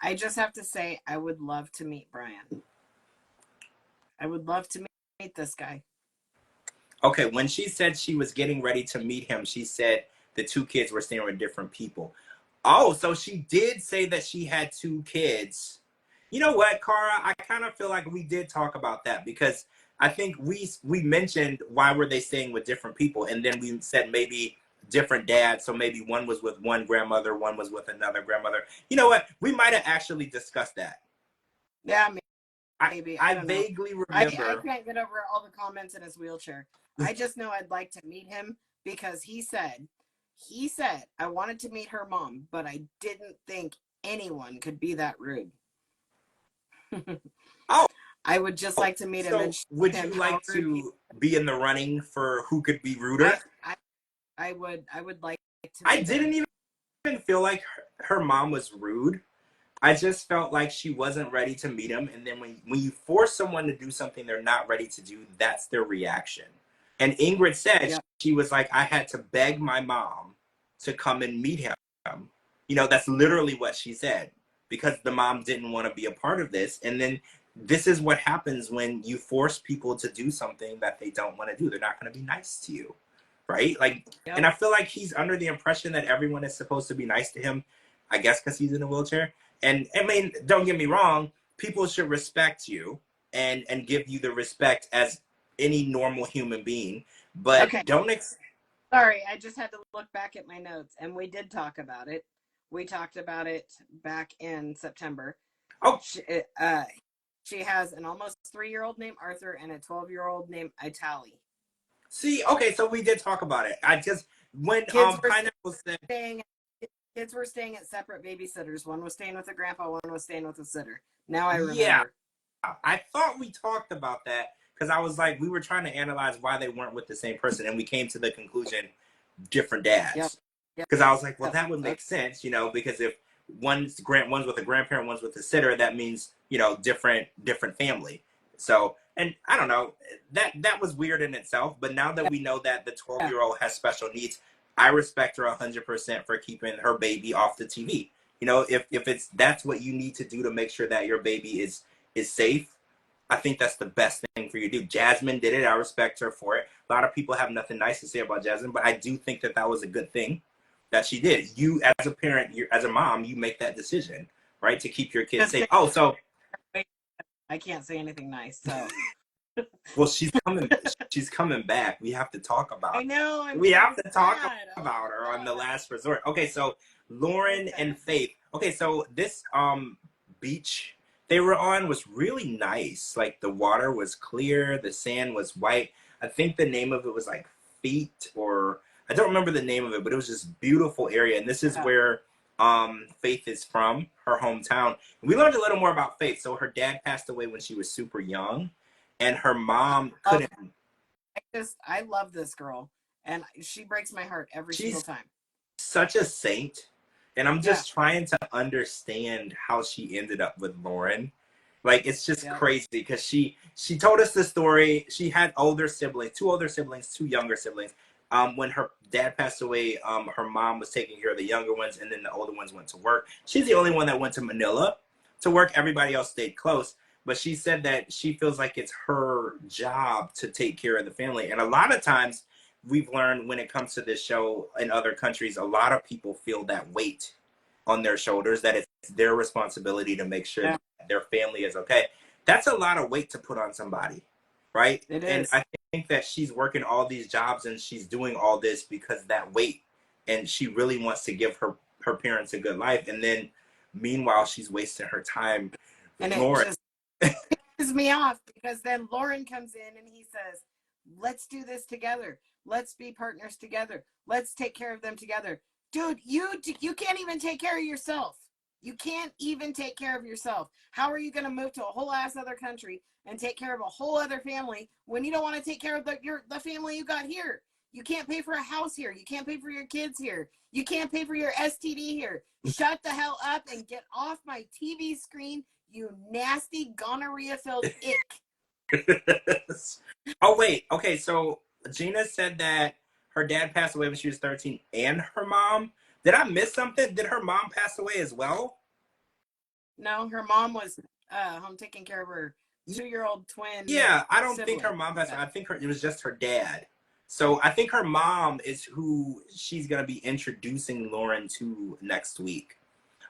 I just have to say, I would love to meet Brian. I would love to meet this guy. Okay, when she said she was getting ready to meet him, she said the 2 kids were staying with different people. Oh, so she did say that she had 2 kids. You know what, Cara? I kind of feel like we did talk about that because I think we mentioned why were they staying with different people, and then we said maybe different dads, so maybe one was with one grandmother, one was with another grandmother. You know what? We might have actually discussed that. Yeah, maybe. I I don't know. vaguely I remember. can't get over all the comments in his wheelchair. I just know I'd like to meet him because he said, I wanted to meet her mom, but I didn't think anyone could be that rude. Oh, I would just like to meet him and so show would you him how like rude people. to be in the running for who could be ruder? I I would like to I meet him. didn't even feel like her mom was rude. I just felt like she wasn't ready to meet him. And then when you force someone to do something they're not ready to do, that's their reaction. And Ingrid said, Yeah. she was like, I had to beg my mom to come and meet him. You know, that's literally what she said, because the mom didn't want to be a part of this. And then this is what happens when you force people to do something that they don't want to do. They're not going to be nice to you. Right? Like, and Yep. I feel like he's under the impression that everyone is supposed to be nice to him, I guess because he's in a wheelchair. And I mean, don't get me wrong, people should respect you and give you the respect as any normal human being, but Okay. don't Sorry, I just had to look back at my notes, and we did talk about it. We talked about it back in September. oh, She, she has an almost 3-year-old named Arthur and a 12-year-old named Itali. see, okay, so we did talk about it. I just when Kids were Pineapple said, staying. Kids were staying at separate babysitters. One was staying with a grandpa. One was staying with a sitter. Now I yeah, remember. I thought we talked about that because I was like, we were trying to analyze why they weren't with the same person, and we came to the conclusion different Yep. dads. Yep. Because I was like, well, Yep. that would Okay. make sense, you know, because if one's with a grandparent, one's with a sitter, that means, you know, different family. So, and I don't know, that was weird in itself. But now that we know that the 12-year-old has special needs, I respect her 100% for keeping her baby off the TV. You know, if it's that's what you need to do to make sure that your baby is safe, I think that's the best thing for you to do. Jasmine did it. I respect her for it. A lot of people have nothing nice to say about Jasmine, but I do think that that was a good thing that she did. You, as a parent, you as a mom, you make that decision, right, to keep your kids safe. Oh, so I can't say anything nice, so. well, she's coming. She's coming back. We have to talk I about. know. I'm We have so to talk sad. Oh about her my on the god. last resort. Okay, so Lauren Okay. and Faith. Okay, so this beach they were on was really nice. Like the water was clear, the sand was white. I think the name of it was like Feet, or I don't remember the name of it, but it was just beautiful area. And this is Yeah. where Faith is from, her hometown. And we learned a little more about Faith. So her dad passed away when she was super young, and her mom Love, couldn't. I love this girl, and she breaks my heart every single She's time. such a saint, and I'm Yeah. just trying to understand how she ended up with Lauren. Like it's just Yeah. crazy because she told us the story. She had older siblings, two older siblings, two younger siblings. When her dad passed away, her mom was taking care of the younger ones, and then the older ones went to work. She's the only one that went to Manila to work. Everybody else stayed close. But she said that she feels like it's her job to take care of the family. And a lot of times we've learned when it comes to this show in other countries, a lot of people feel that weight on their shoulders, that it's their responsibility to make sure Yeah. that their family is okay. That's a lot of weight to put on somebody, right? It And is. I think that she's working all these jobs and she's doing all this because that weight, and she really wants to give her parents a good life. And then meanwhile, she's wasting her time with And it Lauren. just pisses me off because then Lauren comes in and he says, "Let's do this together. Let's be partners together. Let's take care of them together." Dude, you can't even take care of yourself. You can't even take care of yourself. How are you going to move to a whole ass other country and take care of a whole other family when you don't want to take care of the family you got here? You can't pay for a house here. You can't pay for your kids here. You can't pay for your STD here. Shut the hell up and get off my TV screen, you nasty gonorrhea filled ick. Oh wait, okay. So Gina said that her dad passed away when she was 13, and her mom. Did I miss something? Did her mom pass away as well? No, her mom was home taking care of her 2-year-old twin Yeah, I don't think sibling. her mom passed Yeah. away. I think it was just her dad. So I think her mom is who she's gonna be introducing Lauren to next week.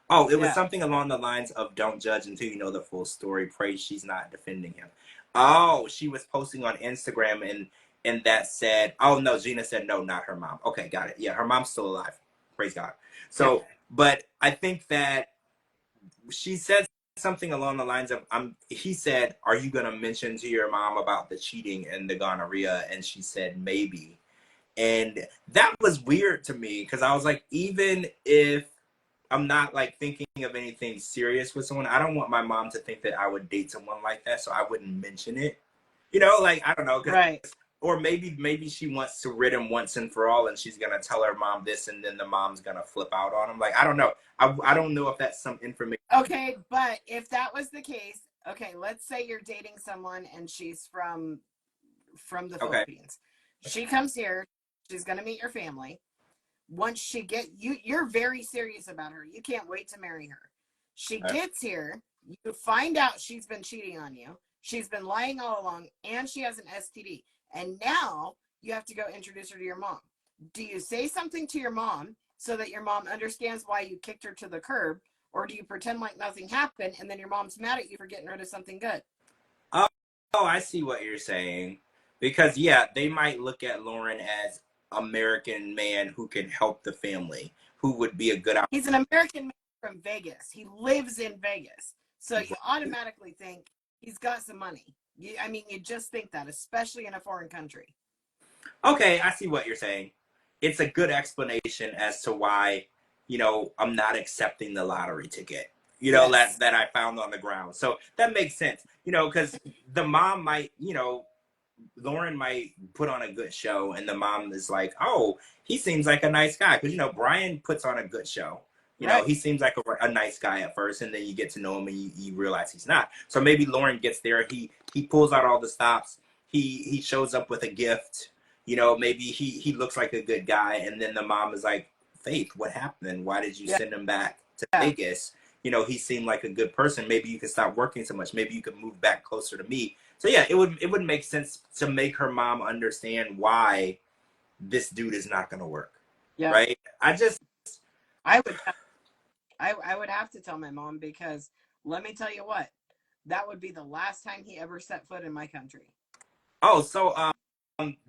Oh, it was Yeah. something along the lines of "Don't judge until you know the full story. Pray she's not defending him." Oh, she was posting on Instagram, and that said, "Oh no," Gina said, "No, not her mom." Okay, got it. Yeah, her mom's still alive. Praise God. Yeah. So, but I think that she said something along the lines of, he said, are you going to mention to your mom about the cheating and the gonorrhea? And she said, maybe. And that was weird to me because I was like, even if I'm not like thinking of anything serious with someone, I don't want my mom to think that I would date someone like that. So I wouldn't mention it. You know, like, I don't know. Right. Or maybe she wants to rid him once and for all, and she's gonna tell her mom this, and then the mom's gonna flip out on him. Like, I don't know. I don't know if that's some information. Okay, but if that was the case, okay, let's say you're dating someone and she's from the Okay. Philippines. She comes here, she's gonna meet your family. Once she get you, you're very serious about her. You can't wait to marry her. She gets here, you find out she's been cheating on you. She's been lying all along, and she has an STD. And now you have to go introduce her to your mom. Do you say something to your mom so that your mom understands why you kicked her to the curb? Or do you pretend like nothing happened and then your mom's mad at you for getting rid of something good? Oh, I see what you're saying. Because yeah, they might look at Lauren as American man who can help the family, who would be a good option. He's an American man from Vegas. He lives in Vegas. So you automatically think he's got some money. I mean, you just think that, especially in a foreign country. Okay, I see what you're saying. It's a good explanation as to why, I'm not accepting the lottery ticket, Yes. that I found on the ground. So that makes sense, because the mom might, Lauren might put on a good show, and the mom is like, oh, he seems like a nice guy. Because, Brian puts on a good show. Right. He seems like a nice guy at first, and then you get to know him and you realize he's not. So maybe Lauren gets there. He pulls out all the stops. He shows up with a gift. Maybe he looks like a good guy, and then the mom is like, Faith, what happened? Why did you send him back to Vegas? He seemed like a good person. Maybe you could stop working so much. Maybe you could move back closer to me. So yeah, it would make sense to make her mom understand why this dude is not going to work. Yeah. Right? I would have to tell my mom, because let me tell you what, that would be the last time he ever set foot in my country. Oh, so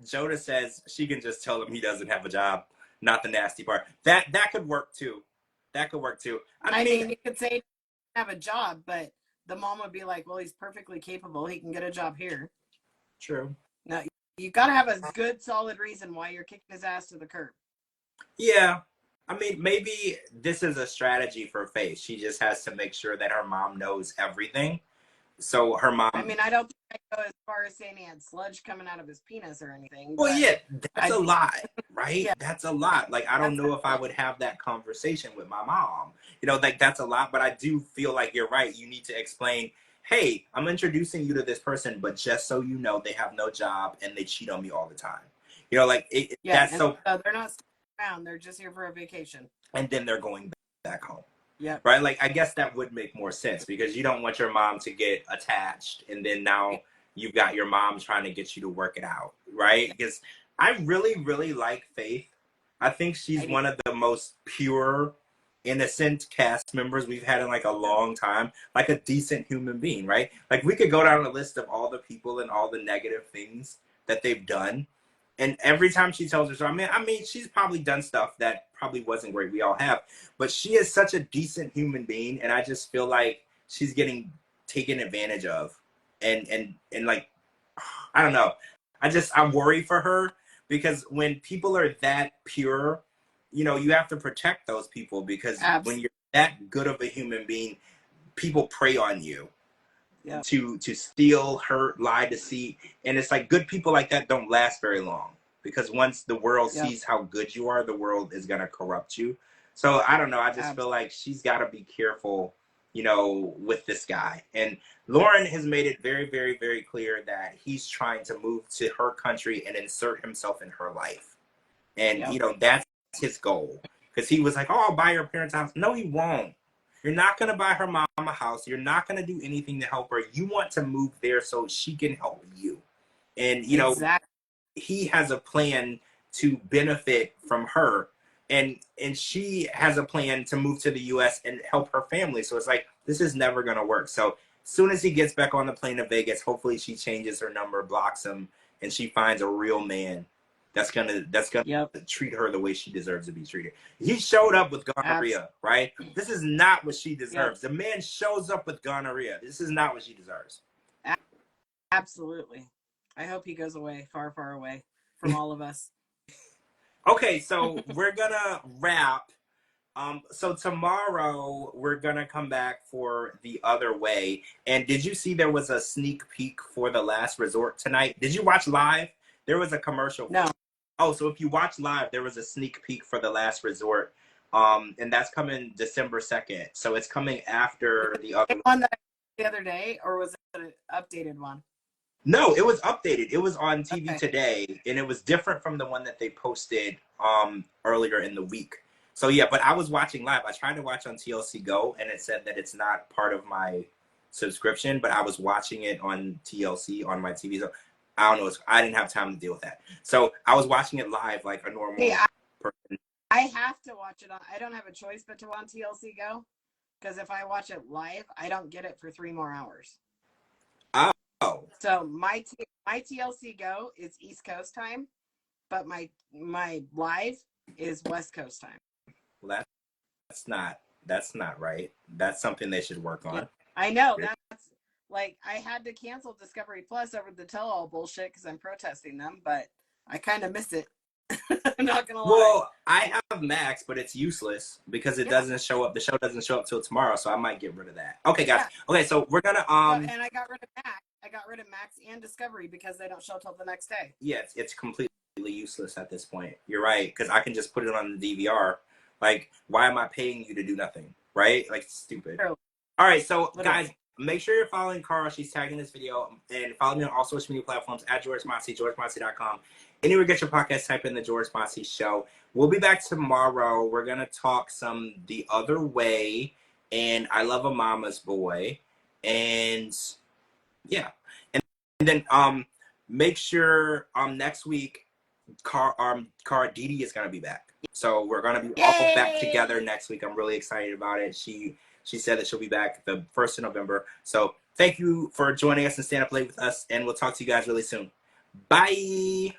Joda says she can just tell him he doesn't have a job, not the nasty part. That could work too. That could work too. I mean, you could say he doesn't have a job, but the mom would be like, well, he's perfectly capable. He can get a job here. True. No, you got to have a good, solid reason why you're kicking his ass to the curb. Yeah. I mean, maybe this is a strategy for Faith. She just has to make sure that her mom knows everything. So her mom. I mean, I don't think I go as far as saying he had sludge coming out of his penis or anything. Well, yeah, that's a lot, right? Yeah. That's a lot. Like, I don't know if I would have that conversation with my mom. Like, that's a lot, but I do feel like you're right. You need to explain, hey, I'm introducing you to this person, but just so you know, they have no job and they cheat on me all the time. That's so. They're not around. They're just here for a vacation. And then they're going back home. Yeah. Right? Like, I guess that would make more sense, because you don't want your mom to get attached and then now you've got your mom trying to get you to work it out, right? Because I really, really like Faith. I think she's one of the most pure, innocent cast members we've had in like a long time. Like a decent human being, right? Like, we could go down a list of all the people and all the negative things that they've done. And every time she tells her story, I mean, she's probably done stuff that probably wasn't great. We all have. But she is such a decent human being, and I just feel like she's getting taken advantage of. And like, I don't know. I worry for her, because when people are that pure, you have to protect those people, because when you're that good of a human being, people prey on you. Yeah. To steal, hurt, lie, deceit. And it's like, good people like that don't last very long, because once the world sees how good you are, the world is going to corrupt you. So I don't know. I just feel like she's got to be careful, with this guy. And Lauren has made it very, very, very clear that he's trying to move to her country and insert himself in her life. And, that's his goal. Because he was like, oh, I'll buy your parents' house. No, he won't. You're not going to buy her mom a house. You're not going to do anything to help her. You want to move there so she can help you. And, he has a plan to benefit from her. And she has a plan to move to the U.S. and help her family. So it's like, this is never going to work. So as soon as he gets back on the plane to Vegas, hopefully she changes her number, blocks him, and she finds a real man that's gonna Yep. treat her the way she deserves to be treated. He showed up with gonorrhea, right? This is not what she deserves. Yep. The man shows up with gonorrhea. This is not what she deserves. Absolutely. I hope he goes away, far, far away from all of us. Okay, so we're gonna wrap. So tomorrow we're gonna come back for The Other Way. And did you see there was a sneak peek for The Last Resort tonight? Did you watch live? There was a commercial. No. Oh, so if you watch live, there was a sneak peek for The Last Resort. And that's coming December 2nd. So it's coming after the other one that I the other day, or was it an updated one? No, it was updated. It was on TV today, and it was different from the one that they posted earlier in the week. So yeah, but I was watching live. I tried to watch on TLC Go, and it said that it's not part of my subscription, but I was watching it on TLC on my TV. So I don't know. I didn't have time to deal with that. So I was watching it live like a normal person. I have to watch it on. I don't have a choice but to on TLC Go, because if I watch it live, I don't get it for 3 more hours. Oh. So my TLC Go is East Coast time, but my live is West Coast time. Well, that's not right. That's something they should work on. I know. That's like, I had to cancel Discovery Plus over the tell-all bullshit because I'm protesting them, but I kind of miss it. I'm not gonna lie. Well, I have Max, but it's useless because it doesn't show up. The show doesn't show up till tomorrow, so I might get rid of that. Okay, guys. Yeah. Okay, so we're gonna and I got rid of Max. I got rid of Max and Discovery because they don't show till the next day. Yeah, it's completely useless at this point. You're right, because I can just put it on the DVR. Like, why am I paying you to do nothing? Right? Like, it's stupid. True. All right, so guys, make sure you're following Carl. She's tagging this video, and follow me on all social media platforms at George Mossey, GeorgeMossey.com. Anywhere you get your podcast, type in The George Mossey Show. We'll be back tomorrow. We're going to talk some The Other Way and I Love a Mama's Boy. And yeah. And then make sure next week Cara Didi is going to be back. So we're going to be all back together next week. I'm really excited about it. She said that she'll be back the 1st of November. So thank you for joining us and staying up late with us. And we'll talk to you guys really soon. Bye.